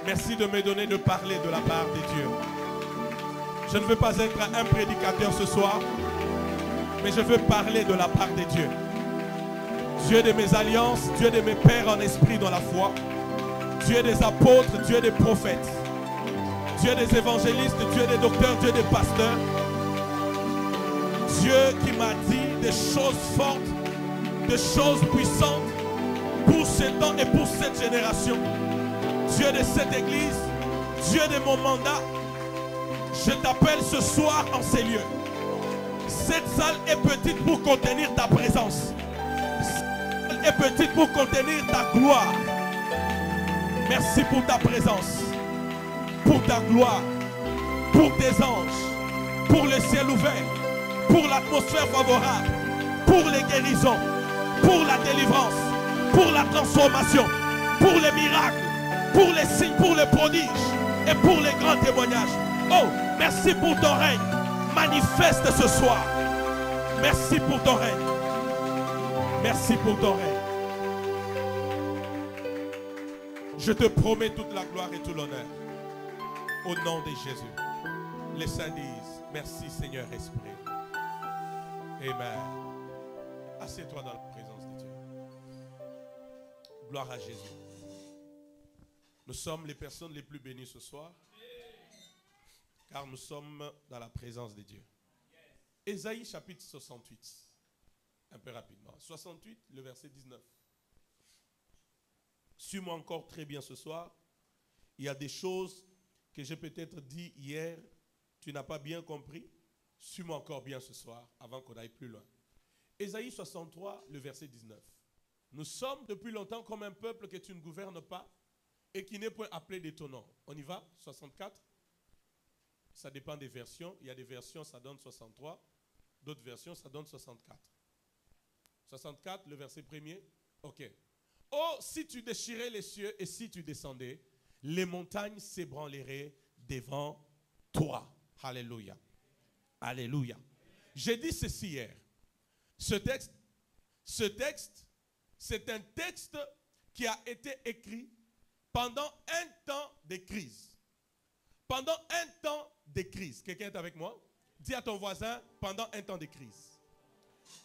Merci de me donner de parler de la part de Dieu. Je ne veux pas être un prédicateur ce soir, mais je veux parler de la part de Dieu. Dieu de mes alliances, Dieu de mes pères en esprit dans la foi, Dieu des apôtres, Dieu des prophètes, Dieu des évangélistes, Dieu des docteurs, Dieu des pasteurs. Dieu qui m'a dit des choses fortes, des choses puissantes pour ce temps et pour cette génération. Dieu de cette église, Dieu de mon mandat, je t'appelle ce soir en ces lieux. Cette salle est petite pour contenir ta présence. Cette salle est petite pour contenir ta gloire. Merci pour ta présence, pour ta gloire, pour tes anges, pour le ciel ouvert, pour l'atmosphère favorable, pour les guérisons, pour la délivrance, pour la transformation, pour les miracles, pour les signes, pour les prodiges et pour les grands témoignages. Oh, merci pour ton règne. Manifeste ce soir. Merci pour ton règne. Merci pour ton règne. Je te promets toute la gloire et tout l'honneur. Au nom de Jésus. Les saints disent, merci Seigneur Esprit. Amen. Assieds-toi dans la présence de Dieu. Gloire à Jésus. Nous sommes les personnes les plus bénies ce soir, car nous sommes dans la présence de Dieu. Ésaïe chapitre 68, un peu rapidement. 68, le verset 19. Suis-moi encore très bien ce soir. Il y a des choses que j'ai peut-être dit hier, tu n'as pas bien compris. Suis-moi encore bien ce soir, avant qu'on aille plus loin. Ésaïe 63, le verset 19. Nous sommes depuis longtemps comme un peuple que tu ne gouvernes pas et qui n'est point appelé de ton nom. On y va? 64. Ça dépend des versions. Il y a des versions, ça donne 63. D'autres versions, ça donne 64. 64, le verset premier. Ok. Oh, si tu déchirais les cieux et si tu descendais, les montagnes s'ébranleraient devant toi. Alléluia. Alléluia. J'ai dit ceci hier. Ce texte, c'est un texte qui a été écrit pendant un temps de crise. Pendant un temps de crise. Quelqu'un est avec moi? Dis à ton voisin, pendant un temps de crise.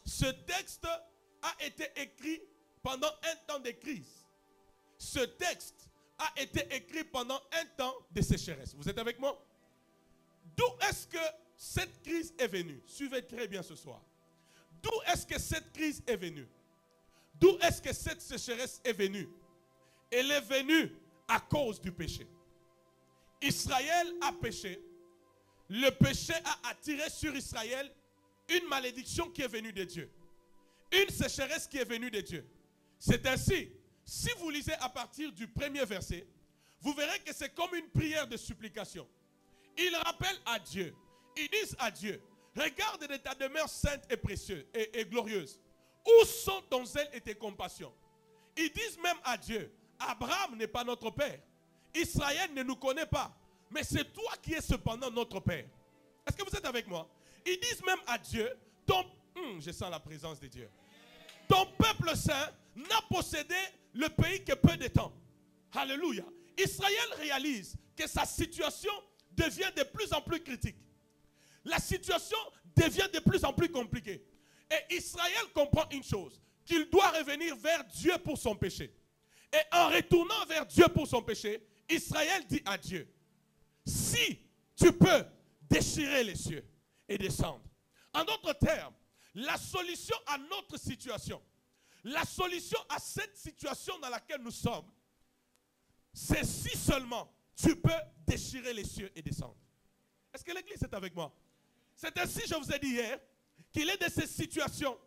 Ce texte a été écrit pendant un temps de crise. Ce texte a été écrit pendant un temps de sécheresse. Vous êtes avec moi? D'où est-ce que cette crise est venue? Suivez très bien ce soir. D'où est-ce que cette crise est venue? D'où est-ce que cette sécheresse est venue? Elle est venue à cause du péché. Israël a péché. Le péché a attiré sur Israël une malédiction qui est venue de Dieu. Une sécheresse qui est venue de Dieu. C'est ainsi, si vous lisez à partir du premier verset, vous verrez que c'est comme une prière de supplication. Ils rappellent à Dieu. Ils disent à Dieu, regarde de ta demeure sainte et précieuse et glorieuse. Où sont ton zèle et tes compassions? Ils disent même à Dieu, Abraham n'est pas notre père. Israël ne nous connaît pas. Mais c'est toi qui es cependant notre père. Est-ce que vous êtes avec moi? Ils disent même à Dieu, je sens la présence de Dieu. Ton peuple saint n'a possédé le pays que peu de temps. Alléluia. Israël réalise que sa situation devient de plus en plus critique. La situation devient de plus en plus compliquée. Et Israël comprend une chose, qu'il doit revenir vers Dieu pour son péché. Et en retournant vers Dieu pour son péché, Israël dit à Dieu, si tu peux déchirer les cieux et descendre. En d'autres termes, la solution à notre situation, la solution à cette situation dans laquelle nous sommes, c'est si seulement tu peux déchirer les cieux et descendre. Est-ce que l'église est avec moi? C'est ainsi, je vous ai dit hier, qu'il est de ces situations.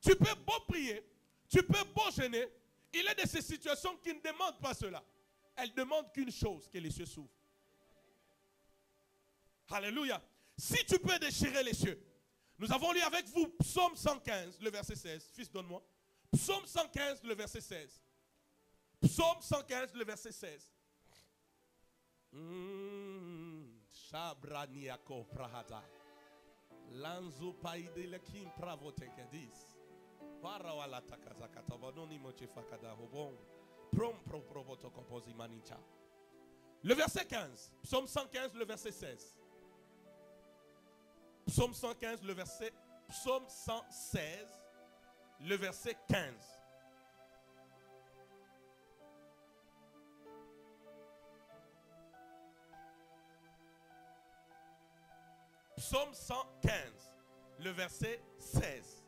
Tu peux beau prier, tu peux beau gêner, il est de ces situations qui ne demandent pas cela. Elles demandent qu'une chose, que les cieux s'ouvrent. Alléluia. Si tu peux déchirer les cieux. Nous avons lu avec vous Psaume 115, le verset 16. Fils, donne-moi. Psaume 115, le verset 16. Psaume 115, le verset 16. Shabraniako prahata. Lanzo paide lekin pravotekedis. Parawala takazakata bononi mochefakada hobon. Prom pro provoto composi manincha. Le verset 15. Psaume 115, le verset 16. Psaume 115, le verset... Psaume 116, le verset 15. Psaume 115, le verset 16.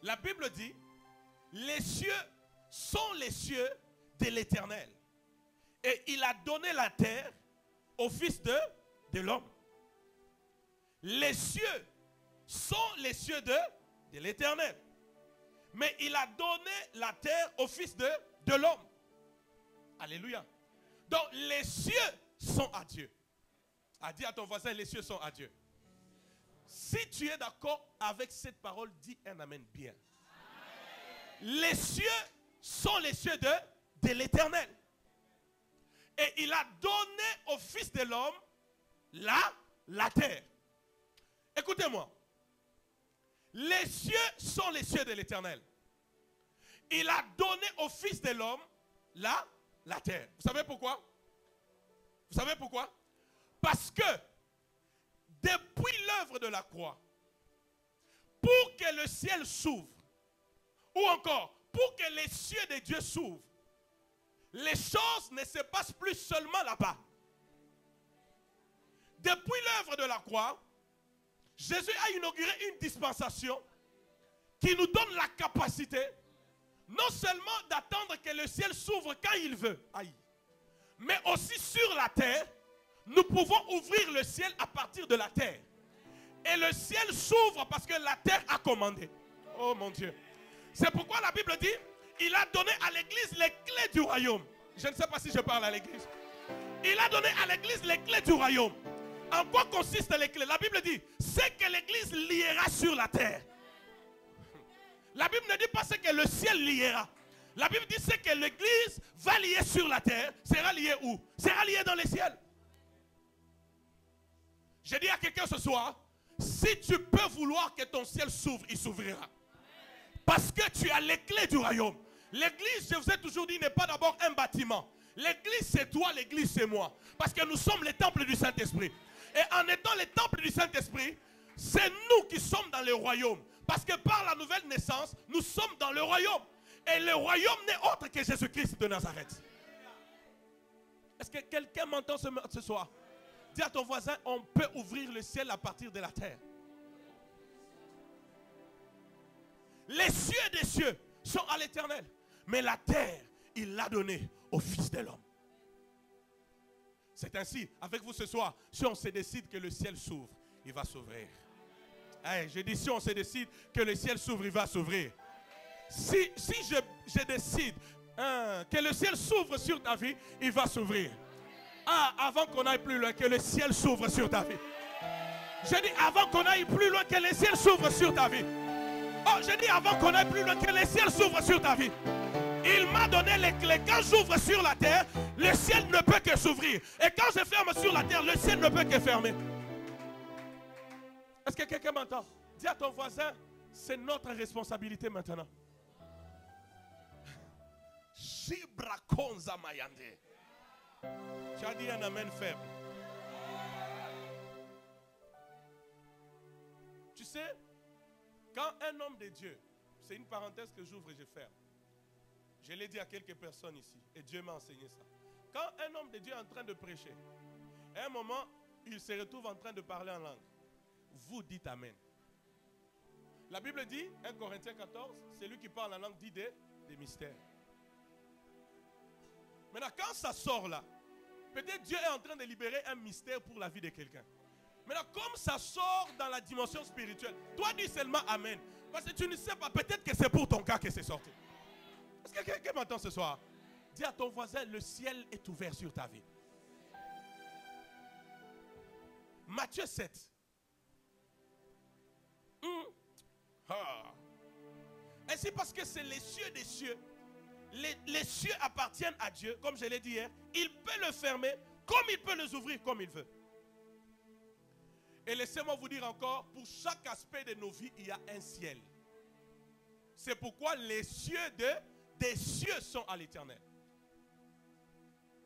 La Bible dit, les cieux sont les cieux de l'Éternel. Et il a donné la terre au Fils de l'homme. Les cieux sont les cieux de l'Éternel. Mais il a donné la terre au Fils de l'homme. Alléluia. Donc les cieux sont à Dieu. Dis à ton voisin, les cieux sont à Dieu. Si tu es d'accord avec cette parole, dis un amen bien. Les cieux sont les cieux de l'Éternel. Et il a donné au Fils de l'homme la terre. Écoutez-moi. Les cieux sont les cieux de l'Éternel. Il a donné au Fils de l'homme la terre. Vous savez pourquoi? Vous savez pourquoi? Parce que depuis l'œuvre de la croix, pour que le ciel s'ouvre, ou encore pour que les cieux de Dieu s'ouvrent, les choses ne se passent plus seulement là-bas. Depuis l'œuvre de la croix, Jésus a inauguré une dispensation qui nous donne la capacité non seulement d'attendre que le ciel s'ouvre quand il veut, mais aussi sur la terre, nous pouvons ouvrir le ciel à partir de la terre. Et le ciel s'ouvre parce que la terre a commandé. Oh mon Dieu. C'est pourquoi la Bible dit, il a donné à l'église les clés du royaume. Je ne sais pas si je parle à l'église. Il a donné à l'église les clés du royaume. En quoi consistent les clés? La Bible dit, c'est que l'église liera sur la terre. La Bible ne dit pas ce que le ciel liera. La Bible dit c'est que l'église va lier sur la terre. Sera liée où? Sera liée dans les ciels. Je dis à quelqu'un ce soir, si tu peux vouloir que ton ciel s'ouvre, il s'ouvrira. Parce que tu as les clés du royaume. L'église, je vous ai toujours dit, n'est pas d'abord un bâtiment. L'église c'est toi, l'église c'est moi. Parce que nous sommes les temples du Saint-Esprit. Et en étant les temples du Saint-Esprit, c'est nous qui sommes dans le royaume. Parce que par la nouvelle naissance, nous sommes dans le royaume. Et le royaume n'est autre que Jésus-Christ de Nazareth. Est-ce que quelqu'un m'entend ce soir? Dis à ton voisin, on peut ouvrir le ciel à partir de la terre. Les cieux des cieux sont à l'Éternel. Mais la terre, il l'a donnée au Fils de l'homme. C'est ainsi, avec vous ce soir, si on se décide que le ciel s'ouvre, il va s'ouvrir. Hey, je dis si on se décide que le ciel s'ouvre, il va s'ouvrir. Si je décide que le ciel s'ouvre sur ta vie, il va s'ouvrir. Avant qu'on aille plus loin, que le ciel s'ouvre sur ta vie. Je dis avant qu'on aille plus loin, que le ciel s'ouvre sur ta vie. Oh, je dis avant qu'on aille plus loin, que le ciel s'ouvre sur ta vie. Il m'a donné les clés. Quand j'ouvre sur la terre, le ciel ne peut que s'ouvrir. Et quand je ferme sur la terre, le ciel ne peut que fermer. Est-ce que quelqu'un m'entend? Dis à ton voisin, c'est notre responsabilité maintenant. Shibrakonza Mayande. Tu as dit un amen faible. Tu sais, quand un homme de Dieu, c'est une parenthèse que j'ouvre et je ferme. Je l'ai dit à quelques personnes ici et Dieu m'a enseigné ça. Quand un homme de Dieu est en train de prêcher, à un moment, il se retrouve en train de parler en langue. Vous dites amen. La Bible dit, 1 Corinthiens 14, celui qui parle en langue dit des mystères. Maintenant, quand ça sort là, peut-être Dieu est en train de libérer un mystère pour la vie de quelqu'un. Maintenant, comme ça sort dans la dimension spirituelle, toi dis seulement amen. Parce que tu ne sais pas, peut-être que c'est pour ton cas que c'est sorti. Est-ce que quelqu'un m'entend ce soir? Dis à ton voisin, le ciel est ouvert sur ta vie. Matthieu 7. Ainsi parce que c'est les cieux des cieux. Les cieux appartiennent à Dieu, comme je l'ai dit hier. Il peut le fermer comme il peut les ouvrir comme il veut. Et laissez-moi vous dire encore, pour chaque aspect de nos vies, il y a un ciel. C'est pourquoi les cieux des cieux sont à l'Éternel.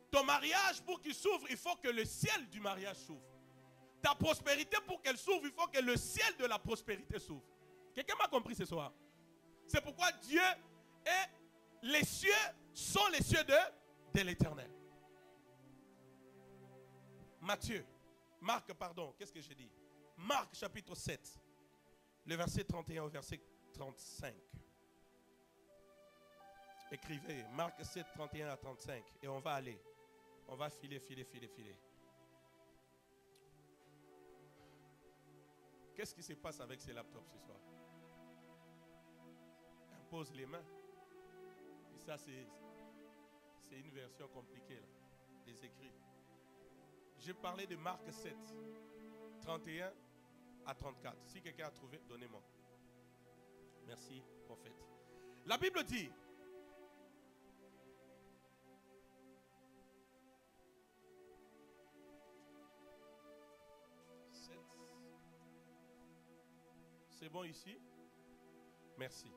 Ton mariage, pour qu'il s'ouvre, il faut que le ciel du mariage s'ouvre. Ta prospérité, pour qu'elle s'ouvre, il faut que le ciel de la prospérité s'ouvre. Quelqu'un m'a compris ce soir? C'est pourquoi Dieu et les cieux sont les cieux de l'Éternel. Qu'est-ce que j'ai dit? Marc chapitre 7, le verset 31 au verset 35. Écrivez Marc 7, 31 à 35 et on va aller. On va filer. Qu'est-ce qui se passe avec ces laptops ce soir? Impose les mains. Et ça, c'est une version compliquée là, des écrits. J'ai parlé de Marc 7, 31 à 34. Si quelqu'un a trouvé, donnez-moi. Merci, prophète. La Bible dit, c'est bon ici? Merci.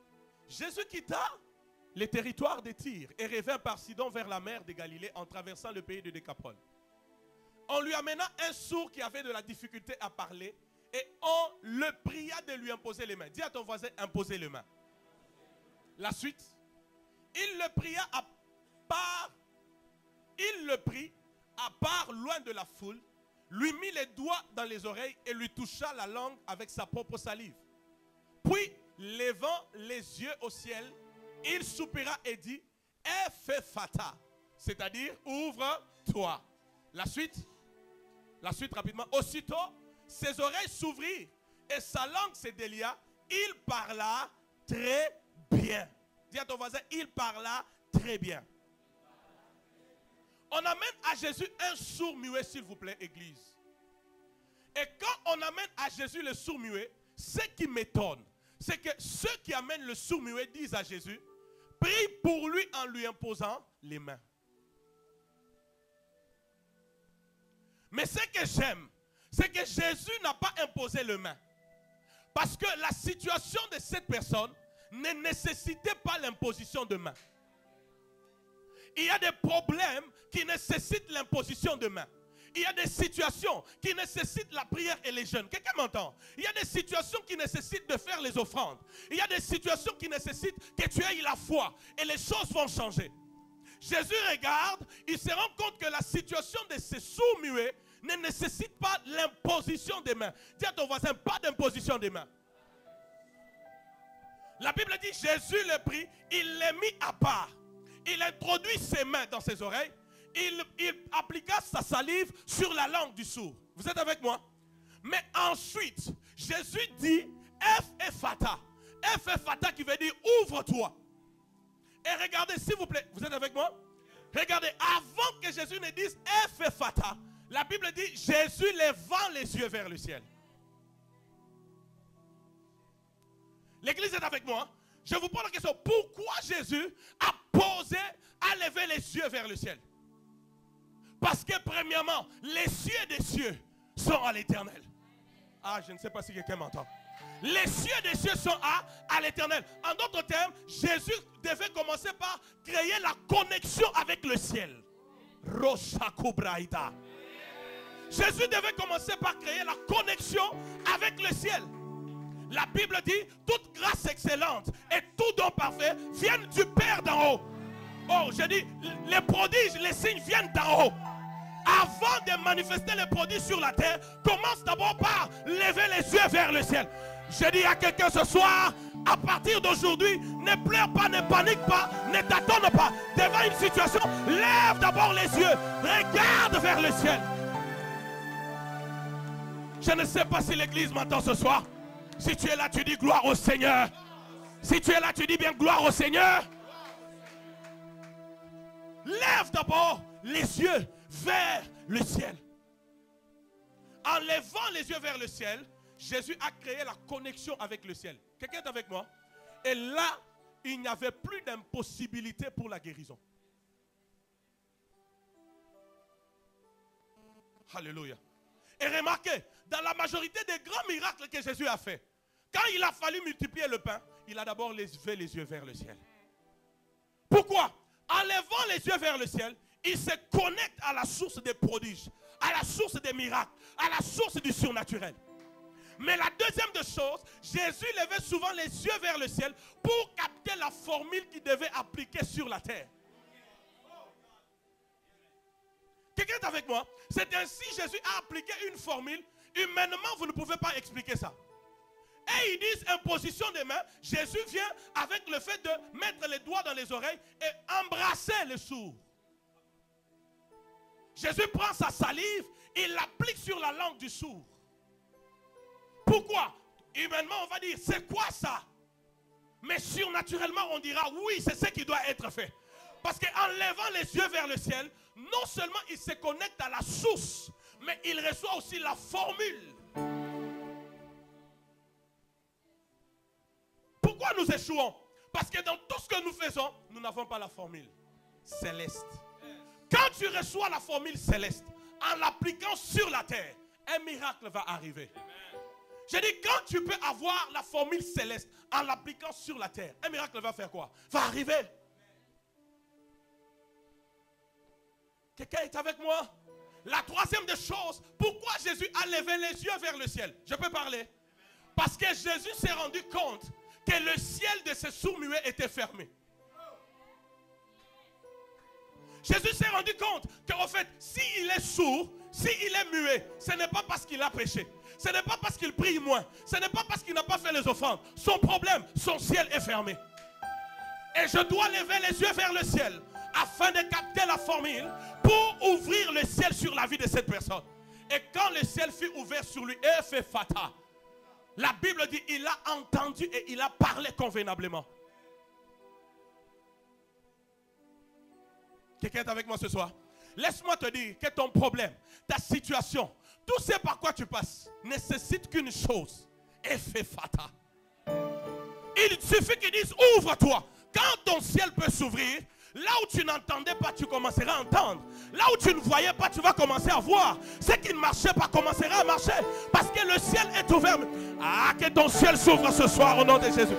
Jésus quitta les territoires de Tyr et revint par Sidon vers la mer de Galilée en traversant le pays de Décapole. On lui amena un sourd qui avait de la difficulté à parler et on le pria de lui imposer les mains. Dis à ton voisin, imposer les mains. La suite, il le prit à part loin de la foule, lui mit les doigts dans les oreilles et lui toucha la langue avec sa propre salive. Puis, levant les yeux au ciel, il soupira et dit, Ephphata, c'est-à-dire ouvre-toi. La suite rapidement. Aussitôt, ses oreilles s'ouvrirent et sa langue se délia. Il parla très bien. Dis à ton voisin, il parla très bien. On amène à Jésus un sourd-muet, s'il vous plaît, église. Et quand on amène à Jésus le sourd-muet, ce qui m'étonne, c'est que ceux qui amènent le sourd-muet disent à Jésus, prie pour lui en lui imposant les mains. Mais ce que j'aime, c'est que Jésus n'a pas imposé les mains. Parce que la situation de cette personne ne nécessitait pas l'imposition de mains. Il y a des problèmes qui nécessitent l'imposition de mains. Il y a des situations qui nécessitent la prière et les jeûnes. Quelqu'un m'entend? Il y a des situations qui nécessitent de faire les offrandes. Il y a des situations qui nécessitent que tu aies la foi. Et les choses vont changer. Jésus regarde, il se rend compte que la situation de ces sourds-muets ne nécessite pas l'imposition des mains. Dis à ton voisin, pas d'imposition des mains. La Bible dit, Jésus le prit, il les mit à part. Il introduit ses mains dans ses oreilles. Il appliqua sa salive sur la langue du sourd. Vous êtes avec moi? Mais ensuite, Jésus dit, Ephphata. Ephphata qui veut dire ouvre-toi. Et regardez, s'il vous plaît, vous êtes avec moi? Regardez, avant que Jésus ne dise Ephphata, la Bible dit, Jésus levant les yeux vers le ciel. L'église est avec moi. Je vous pose la question, pourquoi Jésus a levé les yeux vers le ciel? Parce que premièrement, les cieux des cieux sont à l'Éternel. Ah, je ne sais pas si quelqu'un m'entend. Les cieux des cieux sont à l'Éternel. En d'autres termes, Jésus devait commencer par créer la connexion avec le ciel. Jésus devait commencer par créer la connexion avec le ciel. La Bible dit, toute grâce excellente et tout don parfait viennent du Père d'en haut. Oh, je dis, les prodiges, les signes viennent d'en haut. Avant de manifester les prodiges sur la terre, commence d'abord par lever les yeux vers le ciel. Je dis à quelqu'un ce soir, à partir d'aujourd'hui, ne pleure pas, ne panique pas, ne t'attends pas. Devant une situation, lève d'abord les yeux, regarde vers le ciel. Je ne sais pas si l'église m'entend ce soir. Si tu es là, tu dis gloire au Seigneur. Si tu es là, tu dis bien gloire au Seigneur. Lève d'abord les yeux vers le ciel. En levant les yeux vers le ciel, Jésus a créé la connexion avec le ciel. Quelqu'un est avec moi? Et là, il n'y avait plus d'impossibilité pour la guérison. Alléluia. Et remarquez, dans la majorité des grands miracles que Jésus a fait, quand il a fallu multiplier le pain, il a d'abord levé les yeux vers le ciel. Pourquoi? En levant les yeux vers le ciel, il se connecte à la source des prodiges, à la source des miracles, à la source du surnaturel. Mais la deuxième des choses, Jésus levait souvent les yeux vers le ciel pour capter la formule qu'il devait appliquer sur la terre. Quelqu'un est avec moi? C'est ainsi que Jésus a appliqué une formule. Humainement, vous ne pouvez pas expliquer ça. Et ils disent imposition des mains. Jésus vient avec le fait de mettre les doigts dans les oreilles et embrasser les sourds. Jésus prend sa salive, il l'applique sur la langue du sourd. Pourquoi? Humainement, on va dire, c'est quoi ça? Mais surnaturellement, on dira, oui, c'est ce qui doit être fait. Parce qu'en levant les yeux vers le ciel, non seulement il se connecte à la source, mais il reçoit aussi la formule. Pourquoi nous échouons? Parce que dans tout ce que nous faisons, nous n'avons pas la formule céleste. Quand tu reçois la formule céleste, en l'appliquant sur la terre, un miracle va arriver. J'ai dit, quand tu peux avoir la formule céleste en l'appliquant sur la terre, un miracle va faire quoi? Va arriver. Quelqu'un est avec moi? La troisième des choses, pourquoi Jésus a levé les yeux vers le ciel? Je peux parler? Parce que Jésus s'est rendu compte que le ciel de ces sourds-muets était fermé. Jésus s'est rendu compte qu'en fait, s'il est sourd, s'il est muet, ce n'est pas parce qu'il a péché. Ce n'est pas parce qu'il prie moins. Ce n'est pas parce qu'il n'a pas fait les offrandes. Son problème, son ciel est fermé. Et je dois lever les yeux vers le ciel afin de capter la formule pour ouvrir le ciel sur la vie de cette personne. Et quand le ciel fut ouvert sur lui, Ephphata, la Bible dit, il a entendu et il a parlé convenablement. Quelqu'un est avec moi ce soir? Laisse-moi te dire que ton problème, ta situation, tout ce par quoi tu passes, nécessite qu'une chose. Ephphata. Il suffit qu'il dise, ouvre-toi. Quand ton ciel peut s'ouvrir, là où tu n'entendais pas, tu commenceras à entendre. Là où tu ne voyais pas, tu vas commencer à voir. Ce qui ne marchait pas commencera à marcher. Parce que le ciel est ouvert. Ah, que ton ciel s'ouvre ce soir au nom de Jésus.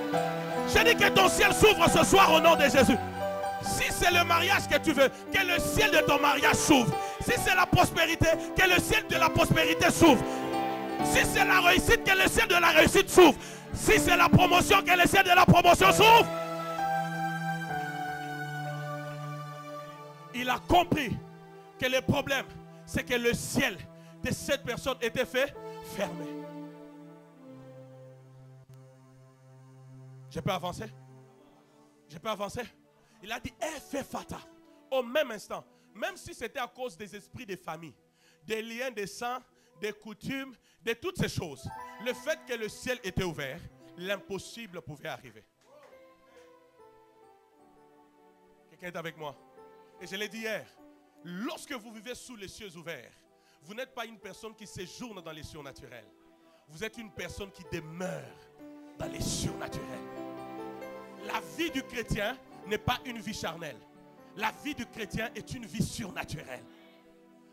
J'ai dit que ton ciel s'ouvre ce soir au nom de Jésus. Si c'est le mariage que tu veux, que le ciel de ton mariage s'ouvre. Si c'est la prospérité, que le ciel de la prospérité s'ouvre. Si c'est la réussite, que le ciel de la réussite s'ouvre. Si c'est la promotion, que le ciel de la promotion s'ouvre. Il a compris que le problème, c'est que le ciel de cette personne était fait fermé. Je peux avancer? Je peux avancer? Il a dit, Ephphata. Au même instant, même si c'était à cause des esprits des familles, des liens de sang, des coutumes, de toutes ces choses, le fait que le ciel était ouvert, l'impossible pouvait arriver. Quelqu'un est avec moi? Et je l'ai dit hier, lorsque vous vivez sous les cieux ouverts, vous n'êtes pas une personne qui séjourne dans les surnaturels. Vous êtes une personne qui demeure dans les surnaturels. La vie du chrétien n'est pas une vie charnelle. La vie du chrétien est une vie surnaturelle.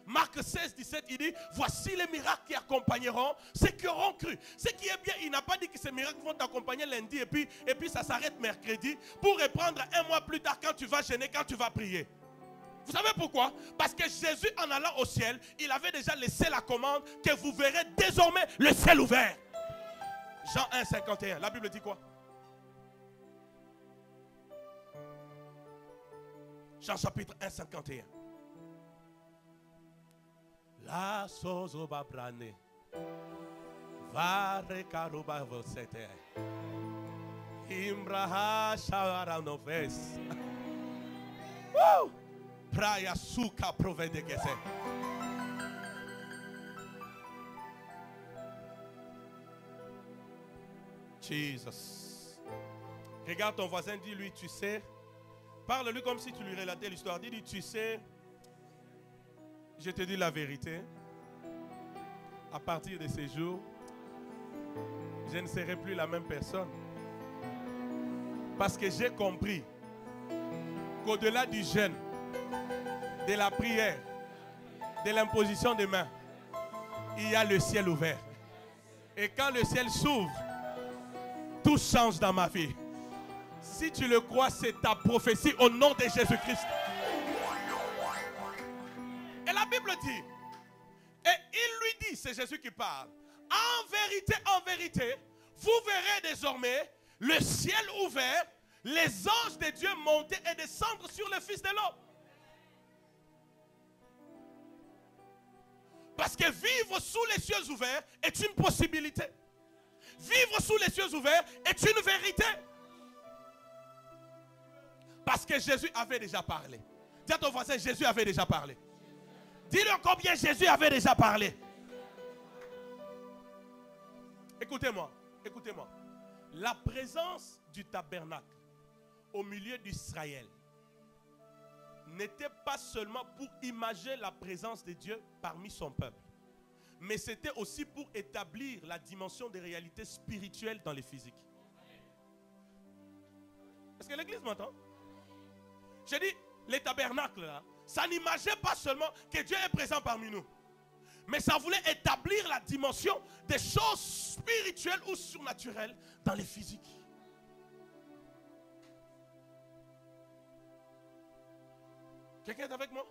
Marc 16, 17, il dit, voici les miracles qui accompagneront ceux qui auront cru. Ce qui est bien, il n'a pas dit que ces miracles vont t'accompagner lundi et puis ça s'arrête mercredi pour reprendre un mois plus tard quand tu vas jeûner, quand tu vas prier. Vous savez pourquoi? Parce que Jésus, en allant au ciel, il avait déjà laissé la commande que vous verrez désormais le ciel ouvert. Jean 1, 51. La Bible dit quoi? Jean chapitre 1, 51. La sozoba brane. Vare karuba vosete. Imbraha shawara noves. Woo! Praia suka provede que c'est. Jesus. Regarde ton voisin, dis-lui, tu sais. Parle-lui comme si tu lui relatais l'histoire. Dis-lui, tu sais, je te dis la vérité. À partir de ces jours, je ne serai plus la même personne. Parce que j'ai compris qu'au-delà du jeûne, de la prière, de l'imposition des mains, il y a le ciel ouvert. Et quand le ciel s'ouvre, tout change dans ma vie. Si tu le crois, c'est ta prophétie au nom de Jésus-Christ. Et la Bible dit, et il lui dit, c'est Jésus qui parle, en vérité, vous verrez désormais le ciel ouvert, les anges de Dieu monter et descendre sur le Fils de l'homme. Parce que vivre sous les cieux ouverts est une possibilité. Vivre sous les cieux ouverts est une vérité. Parce que Jésus avait déjà parlé. Dis à ton voisin, Jésus avait déjà parlé. Dis-lui combien Jésus avait déjà parlé. Écoutez-moi, écoutez-moi. La présence du tabernacle au milieu d'Israël n'était pas seulement pour imager la présence de Dieu parmi son peuple, mais c'était aussi pour établir la dimension des réalités spirituelles dans les physiques. Est-ce que l'église m'entend? J'ai dit, les tabernacles là, ça n'imageait pas seulement que Dieu est présent parmi nous, mais ça voulait établir la dimension des choses spirituelles ou surnaturelles dans les physiques. Quelqu'un est avec moi?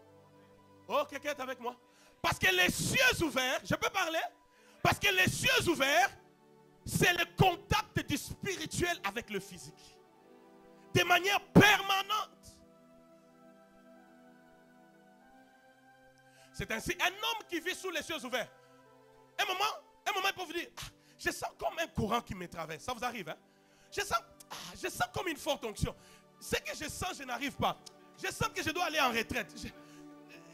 Oh, quelqu'un est avec moi? Parce que les cieux ouverts, je peux parler? Parce que les cieux ouverts, c'est le contact du spirituel avec le physique. De manière permanente. C'est ainsi un homme qui vit sous les cieux ouverts. Un moment, il peut vous dire, je sens comme un courant qui me traverse. Ça vous arrive, hein? Je sens comme une forte onction. Ce que je sens, je n'arrive pas. Je sens que je dois aller en retraite.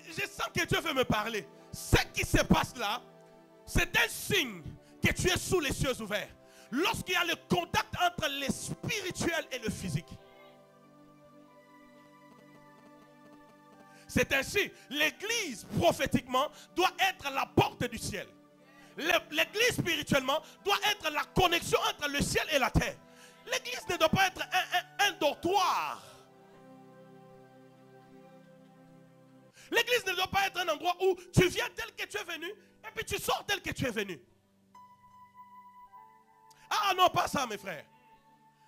Je sens que Dieu veut me parler. Ce qui se passe là, c'est un signe que tu es sous les cieux ouverts. Lorsqu'il y a le contact entre le spirituel et le physique. C'est ainsi, l'église prophétiquement doit être la porte du ciel. L'église spirituellement doit être la connexion entre le ciel et la terre. L'église ne doit pas être un dortoir. L'église ne doit pas être un endroit où tu viens tel que tu es venu et puis tu sors tel que tu es venu. Ah non, pas ça mes frères.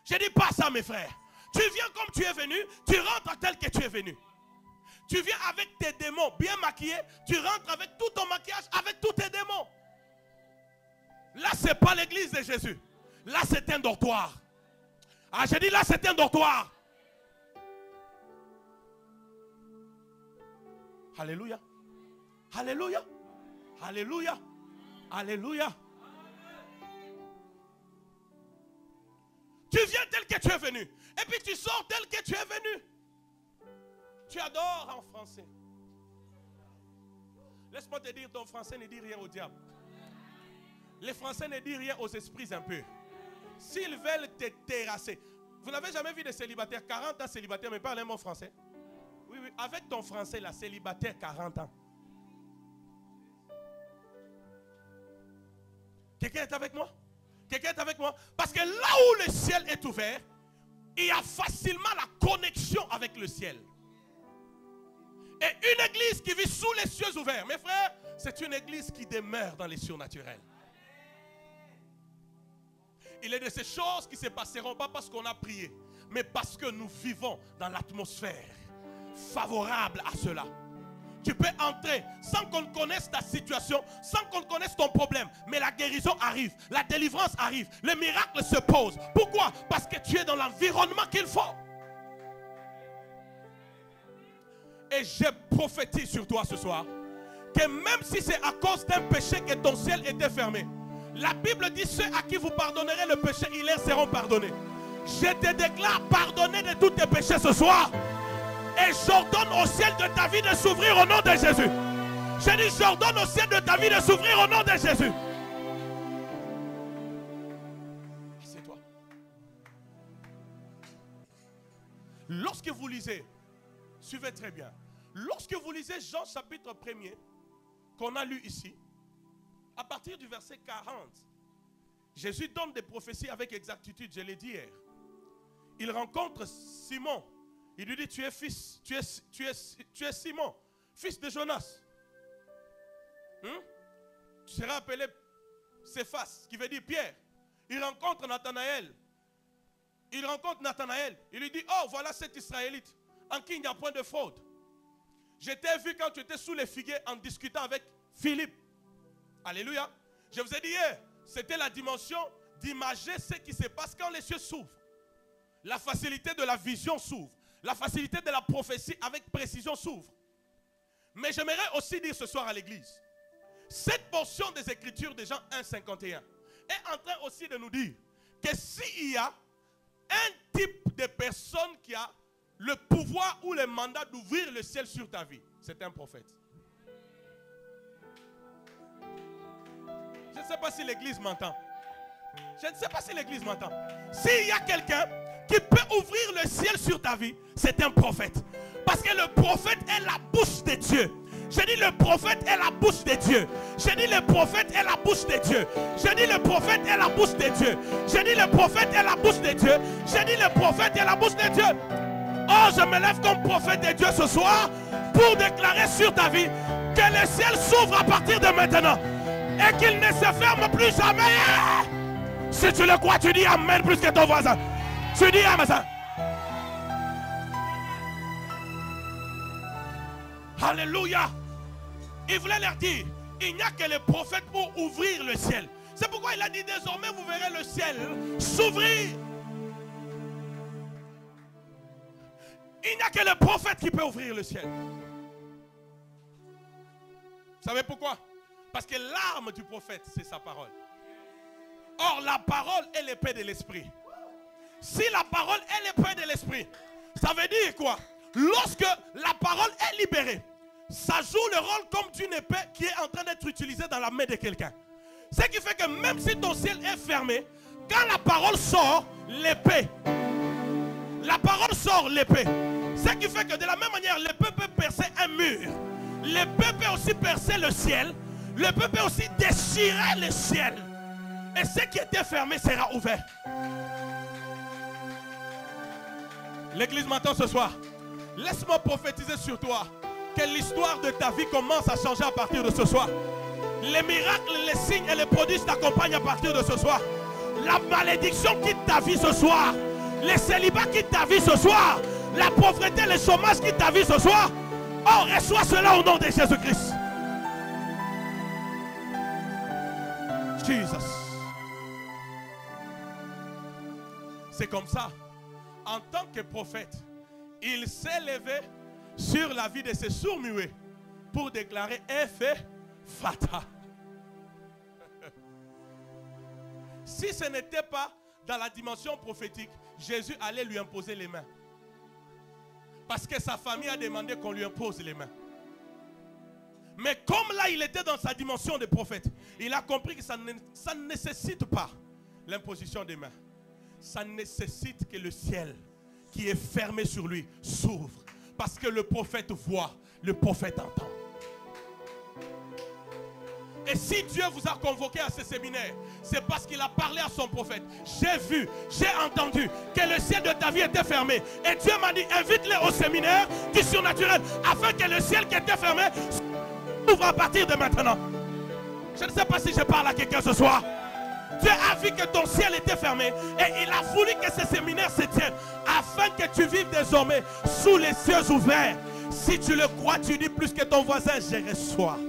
Je dis pas ça mes frères. Tu viens comme tu es venu, tu rentres tel que tu es venu. Tu viens avec tes démons bien maquillés, tu rentres avec tout ton maquillage, avec tous tes démons. Là, ce n'est pas l'église de Jésus. Là, c'est un dortoir. Ah, j'ai dit là, c'est un dortoir. Alléluia. Alléluia. Alléluia. Alléluia. Tu viens tel que tu es venu. Et puis tu sors tel que tu es venu. Tu adores en français. Laisse-moi te dire, ton français ne dit rien au diable. Les Français ne disent rien aux esprits impurs. S'ils veulent te terrasser. Vous n'avez jamais vu des célibataires 40 ans célibataires, mais parlez un mot français. Oui, oui, avec ton français, la célibataire 40 ans. Quelqu'un est avec moi? Quelqu'un est avec moi? Parce que là où le ciel est ouvert, il y a facilement la connexion avec le ciel. Et une église qui vit sous les cieux ouverts, mes frères, c'est une église qui demeure dans les surnaturels. Il est de ces choses qui ne se passeront pas parce qu'on a prié, mais parce que nous vivons dans l'atmosphère favorable à cela. Tu peux entrer sans qu'on connaisse ta situation, sans qu'on connaisse ton problème, mais la guérison arrive, la délivrance arrive, le miracle se pose. Pourquoi? Parce que tu es dans l'environnement qu'il faut. Et je prophétise sur toi ce soir que même si c'est à cause d'un péché que ton ciel était fermé, la Bible dit ceux à qui vous pardonnerez le péché, ils leur seront pardonnés. Je te déclare pardonné de tous tes péchés ce soir. Et j'ordonne au ciel de ta vie de s'ouvrir au nom de Jésus. Je dis j'ordonne au ciel de ta vie de s'ouvrir au nom de Jésus. C'est toi. Lorsque vous lisez, suivez très bien. Lorsque vous lisez Jean chapitre 1er, qu'on a lu ici, à partir du verset 40, Jésus donne des prophéties avec exactitude, je l'ai dit hier. Il rencontre Simon. Il lui dit, tu es fils, tu es Simon, fils de Jonas. Tu seras appelé Céphas, qui veut dire Pierre. Il rencontre Nathanaël. il rencontre Nathanaël. Il lui dit, oh, voilà cet Israélite en qui il n'y a point de faute. Je t'ai vu quand tu étais sous les figuiers en discutant avec Philippe. Alléluia. Je vous ai dit hier, c'était la dimension d'imager ce qui se passe quand les cieux s'ouvrent. La facilité de la vision s'ouvre. La facilité de la prophétie avec précision s'ouvre. Mais j'aimerais aussi dire ce soir à l'église, cette portion des Écritures de Jean 1,51 est en train aussi de nous dire que s'il y a un type de personne qui a le pouvoir ou le mandat d'ouvrir le ciel sur ta vie, c'est un prophète. Je ne sais pas si l'église m'entend. Je ne sais pas si l'église m'entend. S'il y a quelqu'un qui peut ouvrir le ciel sur ta vie, c'est un prophète. Parce que le prophète est la bouche de Dieu. Je dis le prophète est la bouche de Dieu. Je dis le prophète est la bouche de Dieu. Je dis le prophète est la bouche de Dieu. Je dis le prophète est la bouche de Dieu. Je dis le prophète est la bouche de Dieu. Oh, je me lève comme prophète de Dieu ce soir pour déclarer sur ta vie que le ciel s'ouvre à partir de maintenant et qu'il ne se ferme plus jamais. Si tu le crois, tu dis amen plus que ton voisin. Tu dis amen. Alléluia. Il voulait leur dire, il n'y a que les prophètes pour ouvrir le ciel. C'est pourquoi il a dit, désormais vous verrez le ciel s'ouvrir. Il n'y a que le prophète qui peut ouvrir le ciel. Vous savez pourquoi? Parce que l'arme du prophète, c'est sa parole. Or, la parole est l'épée de l'esprit. Si la parole est l'épée de l'esprit, ça veut dire quoi? Lorsque la parole est libérée, ça joue le rôle comme d'une épée qui est en train d'être utilisée dans la main de quelqu'un. Ce qui fait que même si ton ciel est fermé, quand la parole sort, l'épée. La parole sort, l'épée. Ce qui fait que de la même manière, l'épée peut percer un mur. L'épée peut aussi percer le ciel. L'épée peut aussi déchirer le ciel. Et ce qui était fermé sera ouvert. L'église m'entend ce soir. Laisse-moi prophétiser sur toi que l'histoire de ta vie commence à changer à partir de ce soir. Les miracles, les signes et les prodiges t'accompagnent à partir de ce soir. La malédiction quitte ta vie ce soir. Les célibats quittent ta vie ce soir. La pauvreté, le chômage quittent ta vie ce soir. Oh, reçois cela au nom de Jésus-Christ. Jesus. C'est comme ça. En tant que prophète, il s'est levé sur la vie de ses sourds-muets pour déclarer effet fata. Si ce n'était pas dans la dimension prophétique, Jésus allait lui imposer les mains. Parce que sa famille a demandé qu'on lui impose les mains. Mais comme là il était dans sa dimension de prophète, il a compris que ça ne nécessite pas l'imposition des mains. Ça nécessite que le ciel qui est fermé sur lui s'ouvre. Parce que le prophète voit, le prophète entend. Et si Dieu vous a convoqué à ce séminaire, c'est parce qu'il a parlé à son prophète. J'ai vu, j'ai entendu que le ciel de ta vie était fermé. Et Dieu m'a dit, invite-les au séminaire du surnaturel, afin que le ciel qui était fermé s'ouvre à partir de maintenant. Je ne sais pas si je parle à quelqu'un ce soir. Dieu a vu que ton ciel était fermé et il a voulu que ce séminaire se tienne afin que tu vives désormais sous les cieux ouverts. Si tu le crois, tu dis plus que ton voisin, je reçois.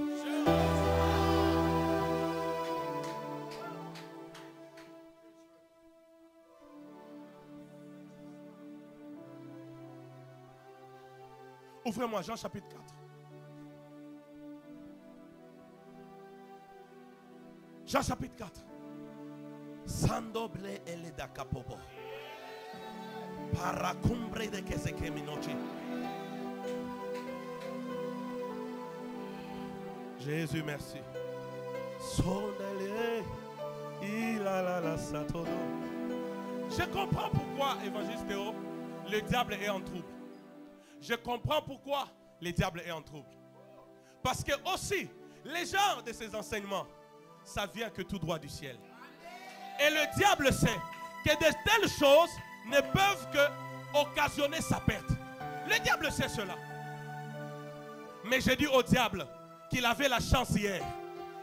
Ouvrez-moi Jean chapitre 4. Jean chapitre 4. Sandoble ele da capobo. Paracumbre de que se queminoche. Jésus, merci. Sondale il a la satono. Je comprends pourquoi, évangéliste Théo, le diable est en trouble. Je comprends pourquoi le diable est en trouble. Parce que aussi, les gens de ces enseignements, ça vient que tout droit du ciel. Et le diable sait que de telles choses ne peuvent que occasionner sa perte. Le diable sait cela. Mais j'ai dit au diable qu'il avait la chance hier.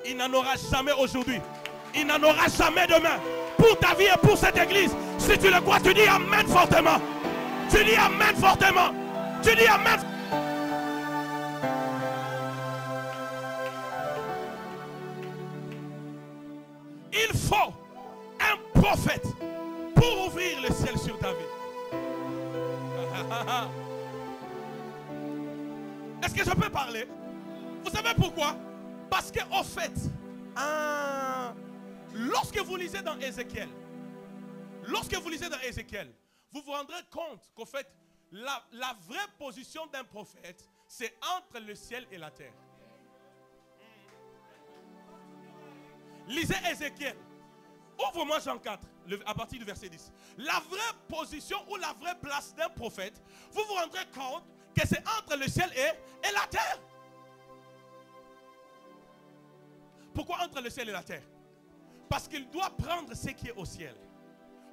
Il n'en aura jamais aujourd'hui. Il n'en aura jamais demain. Pour ta vie et pour cette église, Si tu le crois, tu dis Amen fortement. Tu dis Amen fortement. Tu dis Amen. Il faut un prophète pour ouvrir le ciel sur ta vie. Est-ce que je peux parler? Vous savez pourquoi? Parce qu'au fait, lorsque vous lisez dans Ézéchiel, vous vous rendrez compte qu'au fait, la vraie position d'un prophète, c'est entre le ciel et la terre. Lisez Ézéchiel. Ouvre-moi Jean 4, à partir du verset 10. La vraie position ou la vraie place d'un prophète, vous vous rendrez compte que c'est entre le ciel et la terre. Pourquoi entre le ciel et la terre? Parce qu'il doit prendre ce qui est au ciel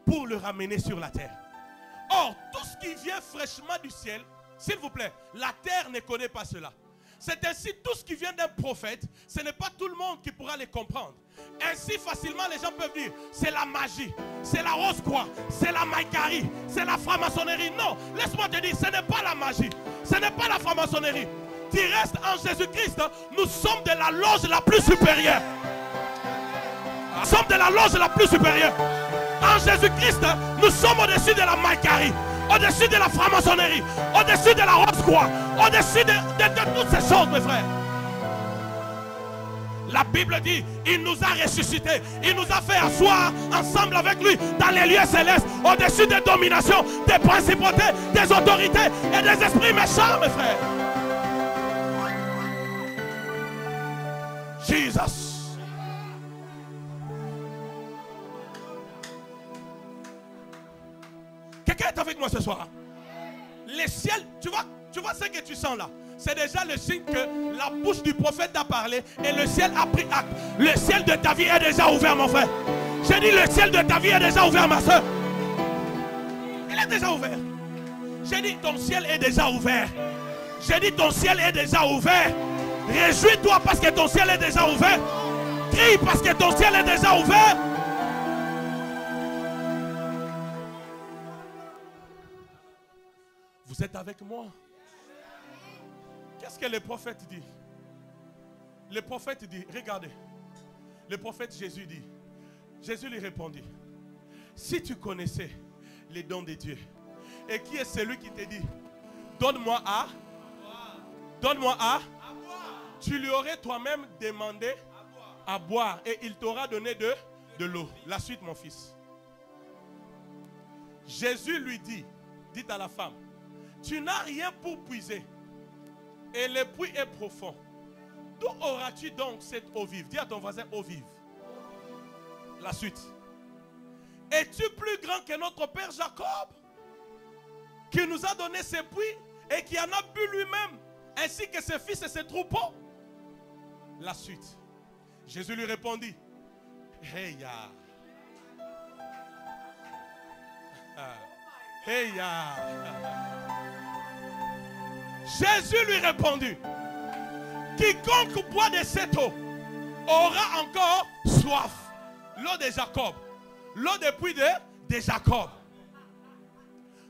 pour le ramener sur la terre. Or, tout ce qui vient fraîchement du ciel, s'il vous plaît, la terre ne connaît pas cela. C'est ainsi, tout ce qui vient d'un prophète, ce n'est pas tout le monde qui pourra les comprendre. Ainsi, facilement, les gens peuvent dire, c'est la magie, c'est la rose-croix, c'est la maïkari, c'est la franc-maçonnerie. Non, laisse-moi te dire, ce n'est pas la magie, ce n'est pas la franc-maçonnerie. Tu restes en Jésus-Christ, nous sommes de la loge la plus supérieure. Nous sommes de la loge la plus supérieure. En Jésus-Christ, nous sommes au-dessus de la maïkari, au-dessus de la franc-maçonnerie, au-dessus de la rose-croix, au-dessus de toutes ces choses, mes frères. La Bible dit, il nous a ressuscités, il nous a fait asseoir ensemble avec lui dans les lieux célestes, au-dessus des dominations, des principautés, des autorités et des esprits méchants, mes frères. Jesus. Quelqu'un est avec moi ce soir? Les ciels, tu vois ce que tu sens là? C'est déjà le signe que la bouche du prophète a parlé et le ciel a pris acte. Le ciel de ta vie est déjà ouvert, mon frère. J'ai dit le ciel de ta vie est déjà ouvert, ma soeur. Il est déjà ouvert. J'ai dit ton ciel est déjà ouvert. J'ai dit ton ciel est déjà ouvert. Réjouis-toi parce que ton ciel est déjà ouvert. Crie parce que ton ciel est déjà ouvert. Vous êtes avec moi? Qu'est-ce que le prophète dit? Le prophète dit, regardez, le prophète Jésus dit, Jésus lui répondit, si tu connaissais les dons de Dieu, et qui est celui qui te dit, donne-moi à tu lui aurais toi-même demandé à boire et il t'aura donné de l'eau. La suite, mon fils. Jésus lui dit, dit à la femme, tu n'as rien pour puiser et le puits est profond. D'où auras-tu donc cette eau vive? Dis à ton voisin, eau vive. La suite. Es-tu plus grand que notre père Jacob, qui nous a donné ces puits et qui en a bu lui-même, ainsi que ses fils et ses troupeaux? La suite. Jésus lui répondit, hey ya. Hey ya. Jésus lui répondit, quiconque boit de cette eau aura encore soif. L'eau de Jacob, l'eau depuis de Jacob.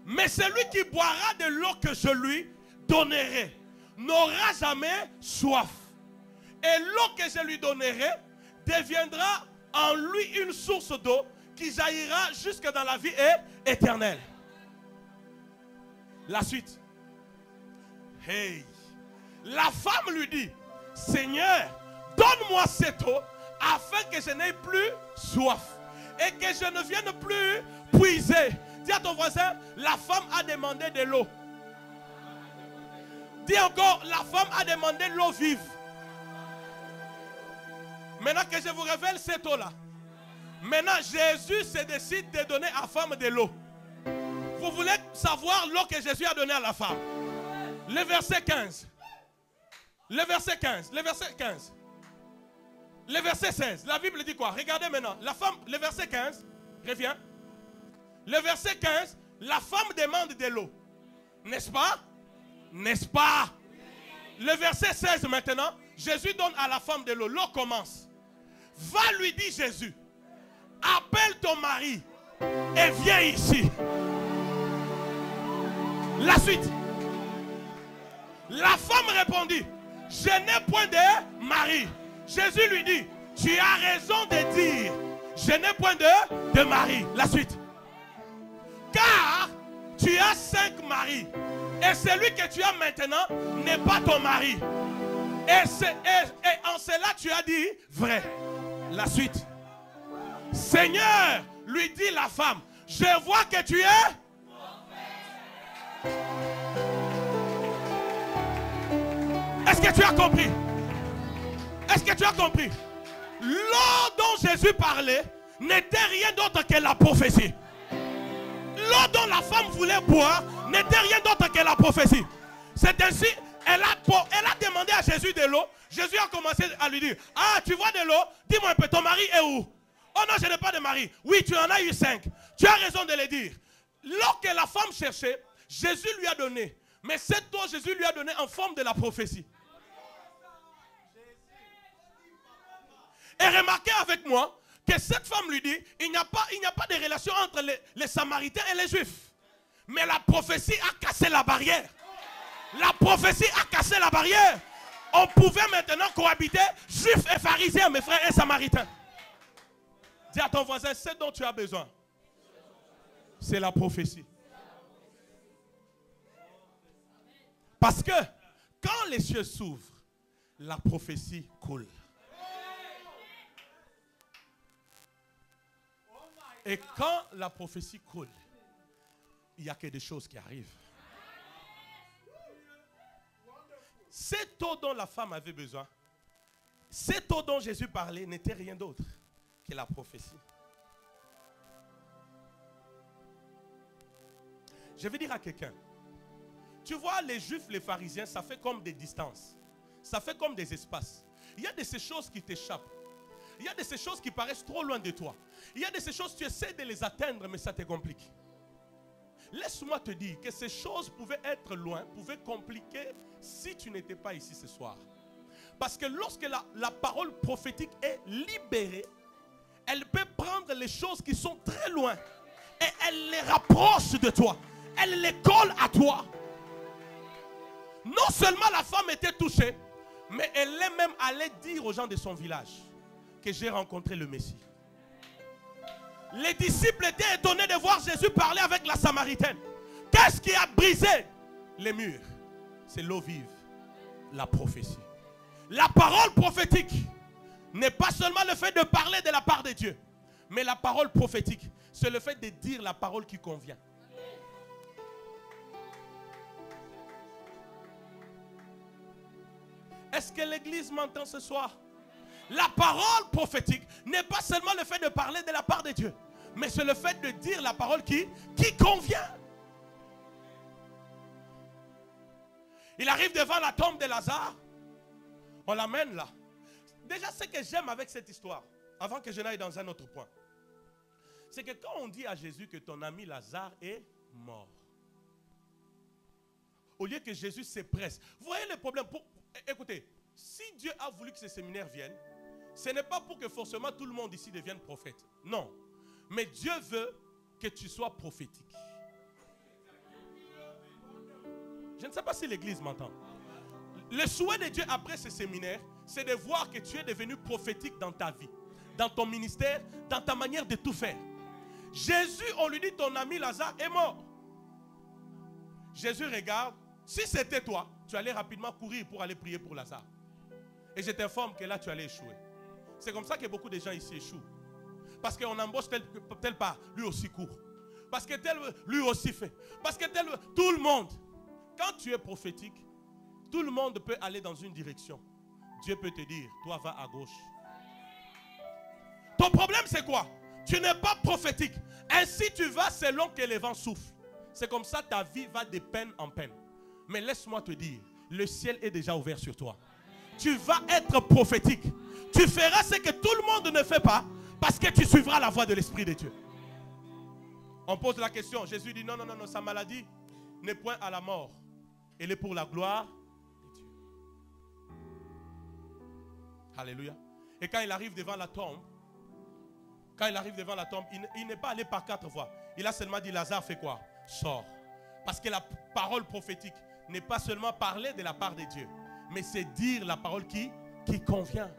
Mais celui qui boira de l'eau que je lui donnerai n'aura jamais soif. Et l'eau que je lui donnerai deviendra en lui une source d'eau qui jaillira jusque dans la vie éternelle. La suite. Hey. La femme lui dit, Seigneur, donne-moi cette eau afin que je n'aie plus soif et que je ne vienne plus puiser. Dis à ton voisin, la femme a demandé de l'eau. Dis encore, la femme a demandé l'eau vive. Maintenant que je vous révèle cette eau-là, maintenant Jésus se décide de donner à la femme de l'eau. Vous voulez savoir l'eau que Jésus a donnée à la femme? Le verset 15. Le verset 15. Le verset 15. Le verset 16. La Bible dit quoi? Regardez maintenant. La femme, le verset 15. Reviens. Le verset 15. La femme demande de l'eau. N'est-ce pas? N'est-ce pas? Le verset 16 maintenant. Jésus donne à la femme de l'eau. L'eau commence. Va, lui dit Jésus. Appelle ton mari et viens ici. La suite. La femme répondit, je n'ai point de mari. Jésus lui dit, tu as raison de dire, je n'ai point de mari. La suite. Car tu as 5 maris et celui que tu as maintenant n'est pas ton mari. Et en cela tu as dit vrai. La suite. Seigneur, lui dit la femme, je vois que tu es. Est-ce que tu as compris? Est-ce que tu as compris? L'eau dont Jésus parlait n'était rien d'autre que la prophétie. L'eau dont la femme voulait boire n'était rien d'autre que la prophétie. C'est ainsi, elle a demandé à Jésus de l'eau. Jésus a commencé à lui dire, ah, tu vois de l'eau? Dis-moi un peu, ton mari est où? Oh non, je n'ai pas de mari. Oui, tu en as eu 5. Tu as raison de le dire. L'eau que la femme cherchait, Jésus lui a donné. Mais cette eau, Jésus lui a donné en forme de la prophétie. Et remarquez avec moi que cette femme lui dit, il n'y a pas de relation entre les Samaritains et les Juifs. Mais la prophétie a cassé la barrière. La prophétie a cassé la barrière. On pouvait maintenant cohabiter Juifs et pharisiens, mes frères, et Samaritains. Dis à ton voisin, ce dont tu as besoin, c'est la prophétie. Parce que quand les cieux s'ouvrent, la prophétie coule. Et quand la prophétie coule, il n'y a que des choses qui arrivent. Cette eau dont la femme avait besoin, cette eau dont Jésus parlait n'était rien d'autre que la prophétie. Je vais dire à quelqu'un, tu vois les Juifs, les pharisiens, ça fait comme des distances. Ça fait comme des espaces. Il y a de ces choses qui t'échappent. Il y a de ces choses qui paraissent trop loin de toi. Il y a de ces choses, tu essaies de les atteindre, mais ça te complique. Laisse-moi te dire que ces choses pouvaient être loin, pouvaient compliquer si tu n'étais pas ici ce soir. Parce que lorsque la parole prophétique est libérée, elle peut prendre les choses qui sont très loin et elle les rapproche de toi. Elle les colle à toi. Non seulement la femme était touchée, mais elle est même allée dire aux gens de son village que j'ai rencontré le Messie. Les disciples étaient étonnés de voir Jésus parler avec la Samaritaine. Qu'est-ce qui a brisé les murs? C'est l'eau vive, la prophétie. La parole prophétique n'est pas seulement le fait de parler de la part de Dieu, mais la parole prophétique, c'est le fait de dire la parole qui convient. Est-ce que l'église m'entend ce soir? La parole prophétique n'est pas seulement le fait de parler de la part de Dieu, mais c'est le fait de dire la parole qui convient. Il arrive devant la tombe de Lazare. On l'amène là. Déjà, ce que j'aime avec cette histoire, avant que je n'aille dans un autre point, c'est que quand on dit à Jésus que ton ami Lazare est mort, au lieu que Jésus se presse, vous voyez le problème. Écoutez, si Dieu a voulu que ce séminaire vienne, ce n'est pas pour que forcément tout le monde ici devienne prophète. Non. Mais Dieu veut que tu sois prophétique. Je ne sais pas si l'église m'entend. Le souhait de Dieu après ce séminaire, c'est de voir que tu es devenu prophétique dans ta vie, dans ton ministère, dans ta manière de tout faire. Jésus, on lui dit, ton ami Lazare est mort. Jésus regarde. Si c'était toi, tu allais rapidement courir pour aller prier pour Lazare. Et je t'informe que là, tu allais échouer. C'est comme ça que beaucoup de gens ici échouent. Parce qu'on embauche tel part, lui aussi court. Parce que tel, lui aussi fait. Parce que tel, tout le monde. Quand tu es prophétique, tout le monde peut aller dans une direction. Dieu peut te dire, toi va à gauche. Ton problème c'est quoi? Tu n'es pas prophétique. Ainsi tu vas selon que les vents soufflent. C'est comme ça ta vie va de peine en peine. Mais laisse-moi te dire, le ciel est déjà ouvert sur toi. Tu vas être prophétique. Tu feras ce que tout le monde ne fait pas parce que tu suivras la voie de l'Esprit de Dieu. On pose la question. Jésus dit non, non, non, non, sa maladie n'est point à la mort. Elle est pour la gloire de Dieu. Alléluia. Et quand il arrive devant la tombe, Quand il arrive devant la tombe, il n'est pas allé par 4 voies. Il a seulement dit, Lazare, fais quoi? Sors. Parce que la parole prophétique n'est pas seulement parler de la part de Dieu, mais c'est dire la parole qui convient.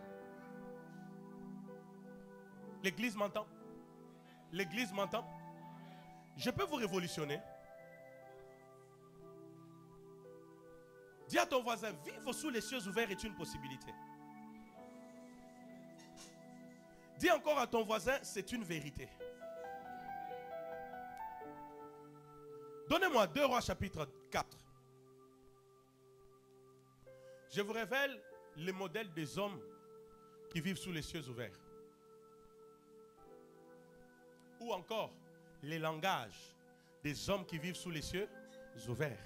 L'église m'entend? L'église m'entend? Je peux vous révolutionner. Dis à ton voisin, vivre sous les cieux ouverts est une possibilité. Dis encore à ton voisin, c'est une vérité. Donnez-moi 2 Rois chapitre 4. Je vous révèle le modèle des hommes qui vivent sous les cieux ouverts. Ou encore les langages des hommes qui vivent sous les cieux ouverts.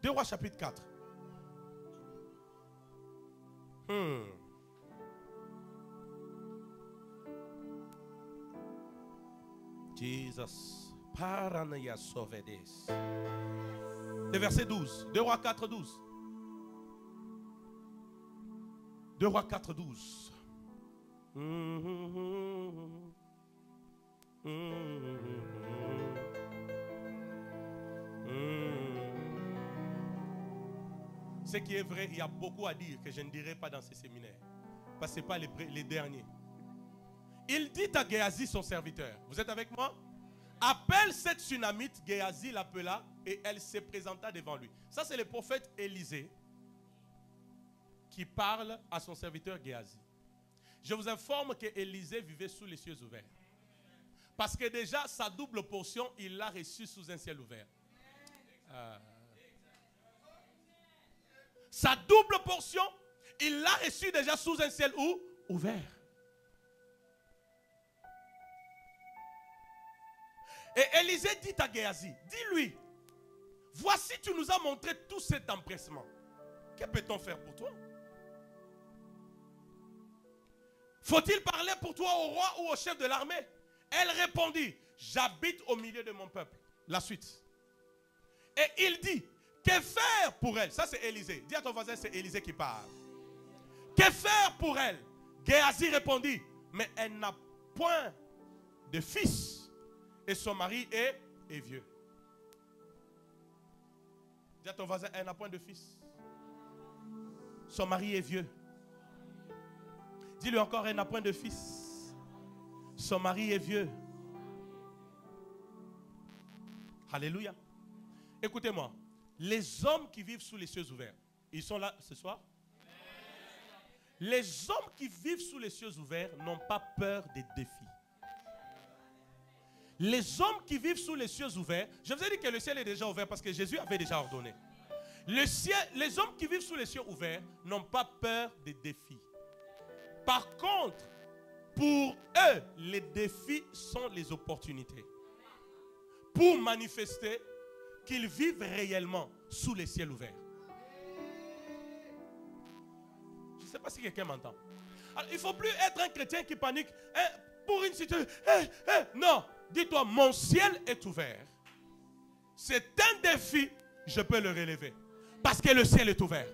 2 Rois chapitre 4. Jesus. Le verset 12. 2 Rois 4, 12. 2 Rois 4, 12. Ce qui est vrai, il y a beaucoup à dire que je ne dirai pas dans ces séminaires. Parce que ce n'est pas les derniers. Il dit à Géasi, son serviteur, vous êtes avec moi? Appelle cette Sunamite. Géasi l'appela et elle se présenta devant lui. Ça, c'est le prophète Élisée qui parle à son serviteur Géasi. Je vous informe que Élisée vivait sous les cieux ouverts. Parce que déjà, sa double portion, il l'a reçue sous un ciel ouvert. Sa double portion, il l'a reçue déjà sous un ciel ouvert. Et Élisée dit à Géasi, dis-lui, voici tu nous as montré tout cet empressement. Que peut-on faire pour toi? Faut-il parler pour toi au roi ou au chef de l'armée? Elle répondit, j'habite au milieu de mon peuple. La suite. Et il dit, que faire pour elle? Ça c'est Élisée. Dis à ton voisin, c'est Élisée qui parle. Que faire pour elle? Géasi répondit, mais elle n'a point de fils. Et son mari est vieux. Dis à ton voisin, elle n'a point de fils. Son mari est vieux. Dis-lui encore, elle n'a point de fils. Son mari est vieux. Alléluia. Écoutez-moi. Les hommes qui vivent sous les cieux ouverts, ils sont là ce soir? Les hommes qui vivent sous les cieux ouverts n'ont pas peur des défis. Les hommes qui vivent sous les cieux ouverts, je vous ai dit que le ciel est déjà ouvert parce que Jésus avait déjà ordonné. Les hommes qui vivent sous les cieux ouverts n'ont pas peur des défis. Par contre, pour eux, les défis sont les opportunités. Pour manifester qu'ils vivent réellement sous les cieux ouverts. Je ne sais pas si quelqu'un m'entend. Alors, il ne faut plus être un chrétien qui panique pour une situation. Non. Dis-toi, mon ciel est ouvert. C'est un défi, je peux le relever. Parce que le ciel est ouvert.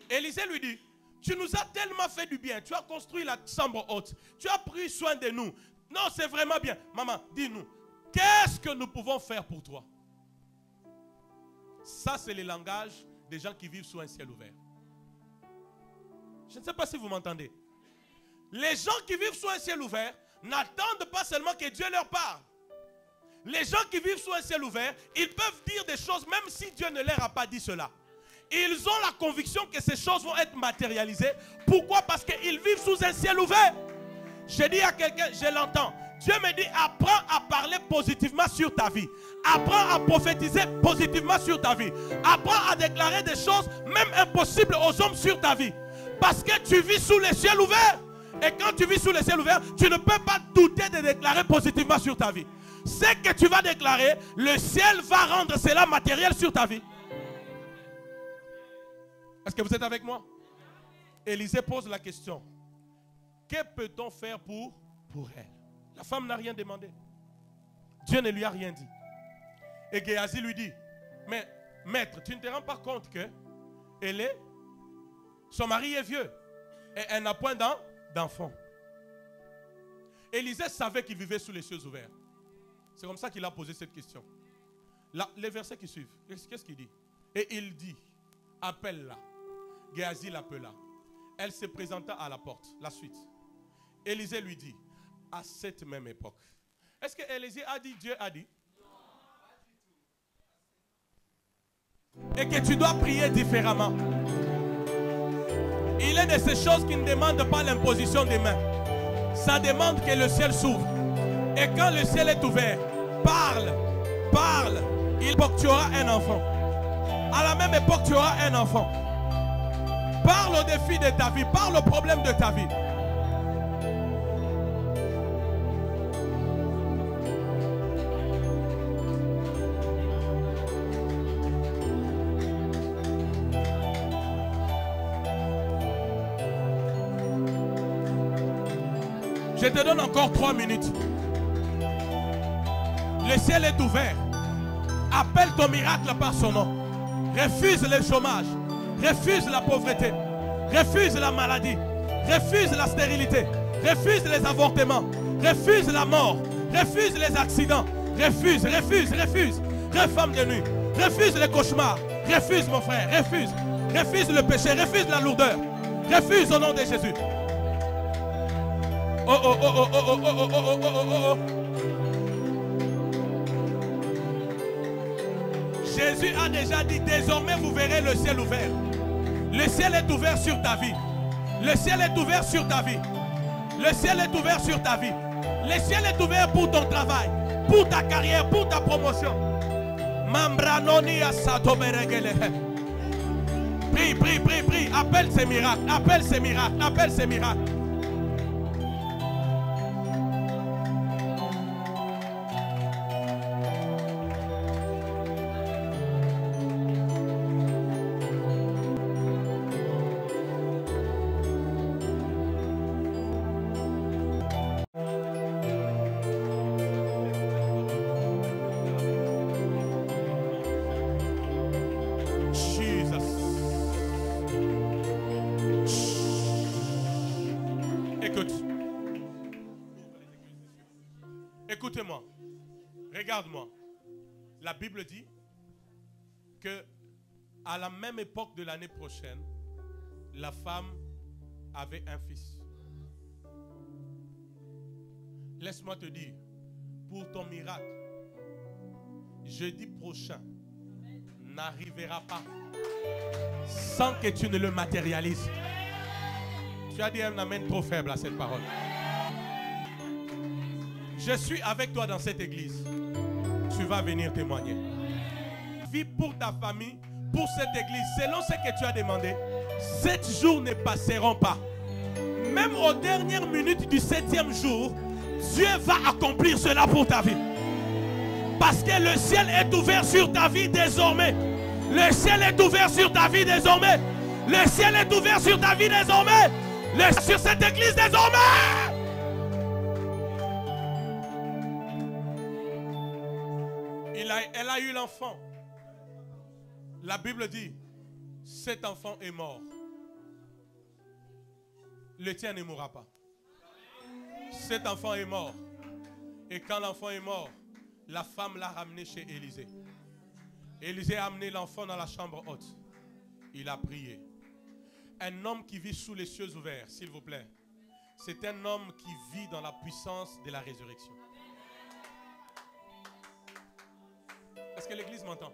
Élisée lui dit, tu nous as tellement fait du bien. Tu as construit la chambre haute. Tu as pris soin de nous. Non, c'est vraiment bien. Maman, dis-nous, qu'est-ce que nous pouvons faire pour toi? Ça, c'est le langage des gens qui vivent sous un ciel ouvert. Je ne sais pas si vous m'entendez. Les gens qui vivent sous un ciel ouvert n'attendent pas seulement que Dieu leur parle. Les gens qui vivent sous un ciel ouvert, ils peuvent dire des choses même si Dieu ne leur a pas dit cela. Ils ont la conviction que ces choses vont être matérialisées. Pourquoi? Parce qu'ils vivent sous un ciel ouvert. Je dis à quelqu'un, je l'entends. Dieu me dit, apprends à parler positivement sur ta vie. Apprends à prophétiser positivement sur ta vie. Apprends à déclarer des choses même impossibles aux hommes sur ta vie. Parce que tu vis sous les ciels ouverts. Et quand tu vis sous les ciels ouverts, tu ne peux pas douter de déclarer positivement sur ta vie. Ce que tu vas déclarer, le ciel va rendre cela matériel sur ta vie. Est-ce que vous êtes avec moi? Élisée pose la question. Que peut-on faire pour elle? La femme n'a rien demandé. Dieu ne lui a rien dit. Et Géasi lui dit, mais maître, tu ne te rends pas compte que son mari est vieux et elle n'a point d'enfant. Élisée savait qu'il vivait sous les cieux ouverts. C'est comme ça qu'il a posé cette question. Là, les versets qui suivent, qu'est-ce qu'il dit? Et il dit, appelle-la. Géasi l'appela. Elle se présenta à la porte. La suite. Élisée lui dit, à cette même époque. Est-ce que Élisée a dit, Dieu a dit? Et que tu dois prier différemment. Il est de ces choses qui ne demandent pas l'imposition des mains. Ça demande que le ciel s'ouvre. Et quand le ciel est ouvert, parle, parle. Tu auras un enfant. À la même époque, tu auras un enfant. Parle au défi de ta vie, parle au problème de ta vie. Je te donne encore 3 minutes. Le ciel est ouvert. Appelle ton miracle par son nom. Refuse le chômage. Refuse la pauvreté. Refuse la maladie. Refuse la stérilité. Refuse les avortements. Refuse la mort. Refuse les accidents. Refuse, refuse, refuse. Femme de nuit. Refuse les cauchemars. Refuse mon frère. Refuse. Refuse le péché. Refuse la lourdeur. Refuse au nom de Jésus. Oh, oh, oh, oh, oh, oh, oh, oh, oh, oh, oh. Jésus a déjà dit, désormais vous verrez le ciel ouvert. Le ciel est ouvert sur ta vie. Le ciel est ouvert sur ta vie. Le ciel est ouvert sur ta vie. Le ciel est ouvert pour ton travail, pour ta carrière, pour ta promotion. Prie, prie, prie, prie. Appelle ces miracles, appelle ces miracles, appelle ces miracles. Écoutez-moi, regarde-moi. La Bible dit que à la même époque de l'année prochaine, la femme avait un fils. Laisse-moi te dire, pour ton miracle, jeudi prochain n'arrivera pas sans que tu ne le matérialises. Tu as dit un amen trop faible à cette parole. Je suis avec toi dans cette église. Tu vas venir témoigner. Vis pour ta famille, pour cette église, selon ce que tu as demandé. 7 jours ne passeront pas. Même aux dernières minutes du 7e jour, Dieu va accomplir cela pour ta vie. Parce que le ciel est ouvert sur ta vie désormais. Le ciel est ouvert sur ta vie désormais. Le ciel est ouvert sur ta vie désormais. Sur cette église désormais. Elle a eu l'enfant. La Bible dit, cet enfant est mort. Le tien ne mourra pas. Cet enfant est mort. Et quand l'enfant est mort, la femme l'a ramené chez Élisée. Élisée a amené l'enfant dans la chambre haute. Il a prié. Un homme qui vit sous les cieux ouverts, s'il vous plaît, c'est un homme qui vit dans la puissance de la résurrection. Est-ce que l'église m'entend?